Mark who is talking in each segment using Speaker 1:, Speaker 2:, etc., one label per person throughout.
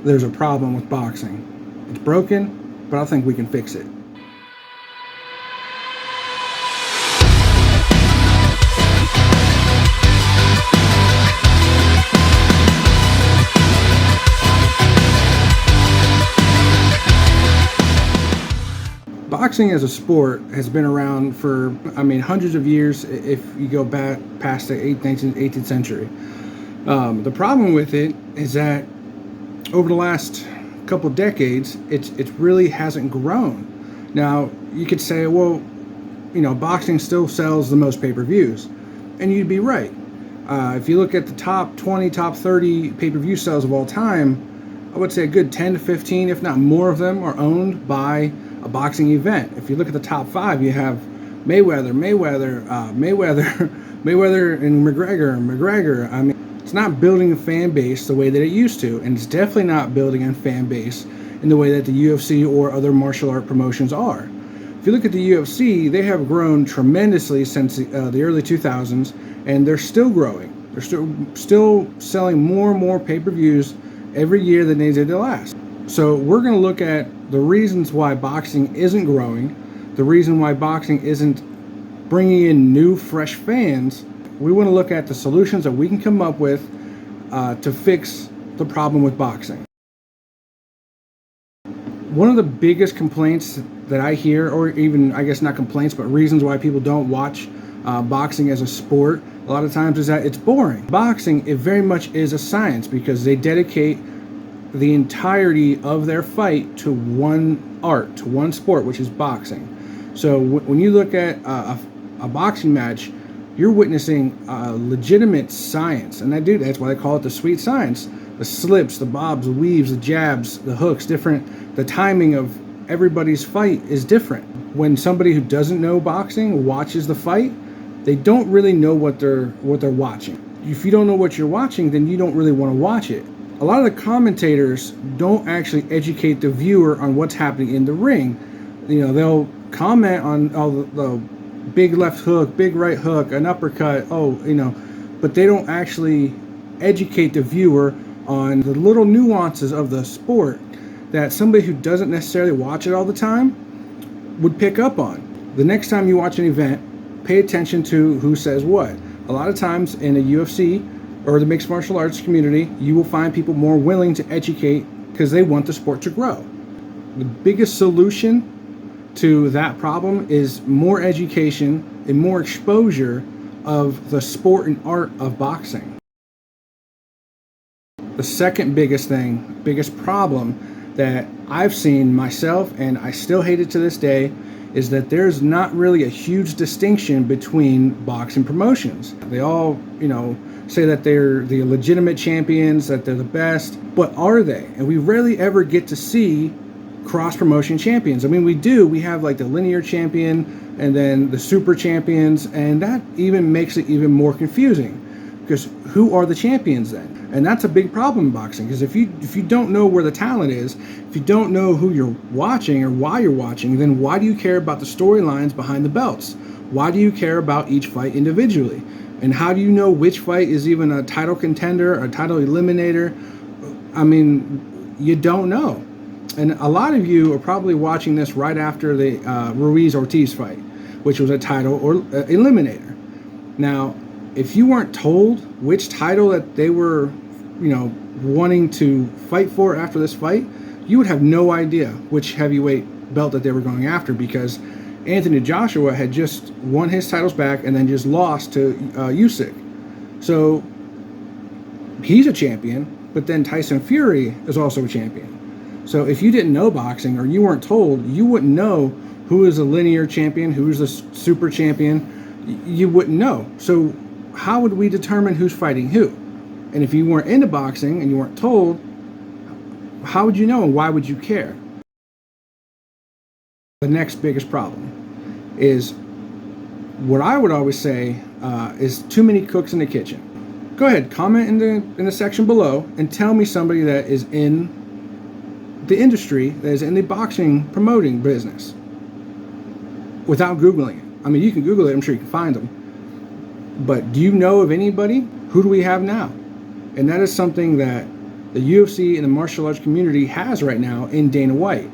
Speaker 1: there's a problem with boxing. It's broken, but I think we can fix it. Boxing as a sport has been around for, hundreds of years if you go back past the 18th century. The problem with it is that over the last couple decades, it really hasn't grown. Now, you could say, well, boxing still sells the most pay-per-views, and you'd be right. If you look at the top 20, top 30 pay-per-view sales of all time, I would say a good 10 to 15, if not more of them, are owned by a boxing event. If you look at the top 5, you have Mayweather, Mayweather, and McGregor. It's not building a fan base the way that it used to, and it's definitely not building a fan base in the way that the UFC or other martial art promotions are. If you look at the UFC, they have grown tremendously since the early 2000s, and they're still growing. They're still selling more and more pay-per-views every year than they did the last. So we're going to look at the reasons why boxing isn't growing, the reason why boxing isn't bringing in new, fresh fans. We want to look at the solutions that we can come up with to fix the problem with boxing. One of the biggest complaints that I hear, or even, I guess not complaints, but reasons why people don't watch boxing as a sport, a lot of times is that it's boring. Boxing, it very much is a science because they dedicate the entirety of their fight to one art, to one sport, which is boxing. So when you look at a boxing match, you're witnessing legitimate science, and that's why they call it the sweet science. The slips, the bobs, the weaves, the jabs, the hooks, the timing of everybody's fight is different. When somebody who doesn't know boxing watches the fight, they don't really know what they're watching. If you don't know what you're watching, then you don't really want to watch it. A lot of the commentators don't actually educate the viewer on what's happening in the ring. They'll comment on the big left hook, big right hook, an uppercut, but they don't actually educate the viewer on the little nuances of the sport that somebody who doesn't necessarily watch it all the time would pick up on. The next time you watch an event, pay attention to who says what. A lot of times in a UFC or the mixed martial arts community, you will find people more willing to educate because they want the sport to grow. The biggest solution to that problem is more education and more exposure of the sport and art of boxing. The second biggest problem that I've seen myself, and I still hate it to this day, is that there's not really a huge distinction between boxing promotions. They all, say that they're the legitimate champions, that they're the best, but are they? And we rarely ever get to see cross-promotion champions. We do. We have like the linear champion and then the super champions, and that even makes it even more confusing because who are the champions then? And that's a big problem in boxing because if you don't know where the talent is, if you don't know who you're watching or why you're watching, then why do you care about the storylines behind the belts? Why do you care about each fight individually? And how do you know which fight is even a title contender, a title eliminator? You don't know. And a lot of you are probably watching this right after the Ruiz-Ortiz fight, which was a title or eliminator. Now, if you weren't told which title that they were, wanting to fight for after this fight, you would have no idea which heavyweight belt that they were going after because Anthony Joshua had just won his titles back and then just lost to Usyk. So he's a champion, but then Tyson Fury is also a champion. So if you didn't know boxing or you weren't told, you wouldn't know who is a linear champion, who is a super champion. You wouldn't know. So how would we determine who's fighting who? And if you weren't into boxing and you weren't told, how would you know and why would you care? The next biggest problem is what I would always say is too many cooks in the kitchen. Go ahead, comment in the section below and tell me somebody that is in the industry, that is in the boxing promoting business without Googling it. You can Google it, I'm sure you can find them. But do you know of anybody? Who do we have now? And that is something that the UFC and the martial arts community has right now in Dana White.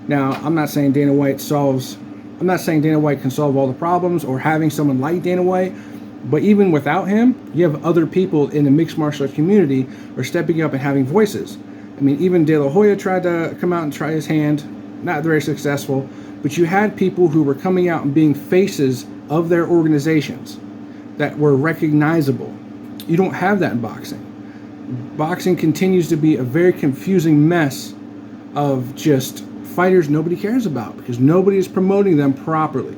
Speaker 1: Now, I'm not saying Dana White can solve all the problems, or having someone like Dana White, but even without him, you have other people in the mixed martial arts community are stepping up and having voices. I mean, even De La Hoya tried to come out and try his hand, not very successful, but you had people who were coming out and being faces of their organizations that were recognizable. You don't have that in boxing. Boxing continues to be a very confusing mess of just fighters nobody cares about because nobody is promoting them properly.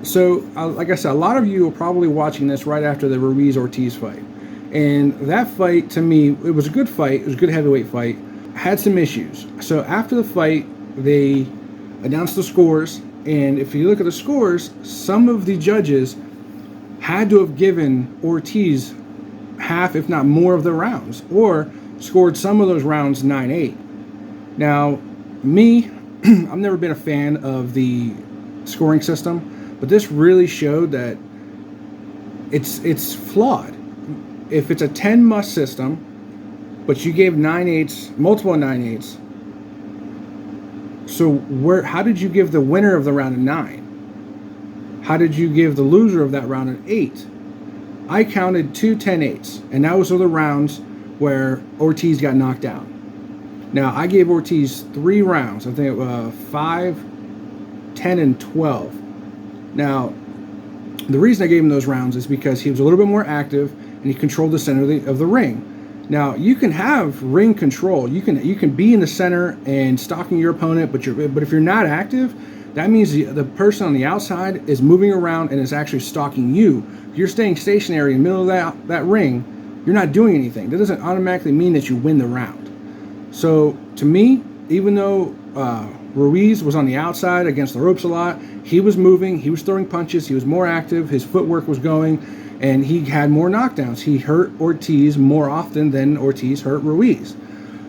Speaker 1: So, like I said, a lot of you are probably watching this right after the Ruiz-Ortiz fight. And that fight, to me, it was a good fight. It was a good heavyweight fight. Had some issues. So after the fight, they announced the scores. And if you look at the scores, some of the judges had to have given Ortiz half, if not more, of the rounds, or scored some of those rounds 9-8. Now, me, I've never been a fan of the scoring system, but this really showed that it's flawed. If it's a 10-must system, but you gave 9-8s, multiple 9-8s, so how did you give the winner of the round a 9? How did you give the loser of that round an 8? I counted 2 10-8s, and those were the rounds where Ortiz got knocked down. Now, I gave Ortiz 3 rounds, I think 5, 10, and 12. Now, the reason I gave him those rounds is because he was a little bit more active and he controlled the center of the ring. Now, you can have ring control. You can be in the center and stalking your opponent, but if you're not active, that means the person on the outside is moving around and is actually stalking you. If you're staying stationary in the middle of that ring, you're not doing anything. That doesn't automatically mean that you win the round. So, to me, even though Ruiz was on the outside against the ropes a lot, he was moving, he was throwing punches, he was more active, his footwork was going, and he had more knockdowns. He hurt Ortiz more often than Ortiz hurt Ruiz.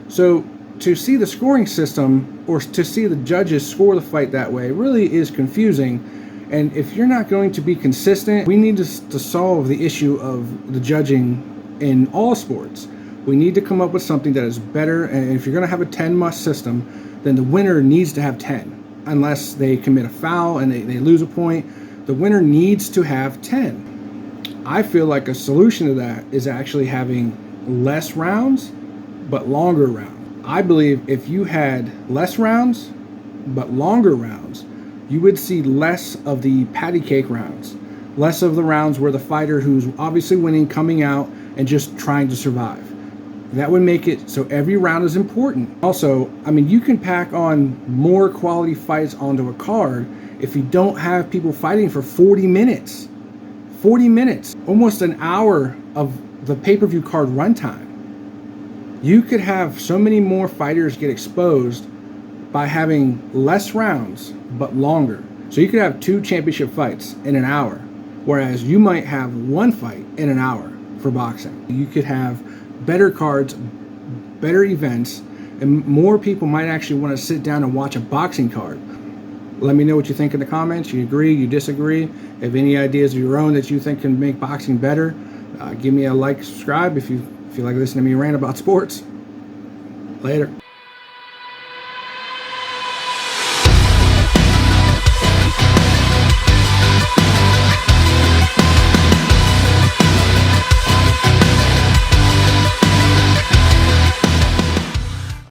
Speaker 1: So to see the scoring system, or to see the judges score the fight that way, really is confusing. And if you're not going to be consistent, we need to solve the issue of the judging in all sports. We need to come up with something that is better, and if you're going to have a 10-must system, then the winner needs to have 10. Unless they commit a foul and they lose a point, the winner needs to have 10. I feel like a solution to that is actually having less rounds, but longer rounds. I believe if you had less rounds, but longer rounds, you would see less of the patty cake rounds. Less of the rounds where the fighter who's obviously winning coming out and just trying to survive. That would make it so every round is important. Also, I mean, you can pack on more quality fights onto a card if you don't have people fighting for 40 minutes. 40 minutes, almost an hour of the pay-per-view card runtime. You could have so many more fighters get exposed by having less rounds, but longer. So you could have 2 championship fights in an hour, whereas you might have 1 fight in an hour for boxing. You could have better cards, better events, and more people might actually want to sit down and watch a boxing card. Let me know what you think in the comments. You agree, you disagree. Have any ideas of your own that you think can make boxing better? Give me a like, subscribe if you feel like listening to me rant about sports. Later.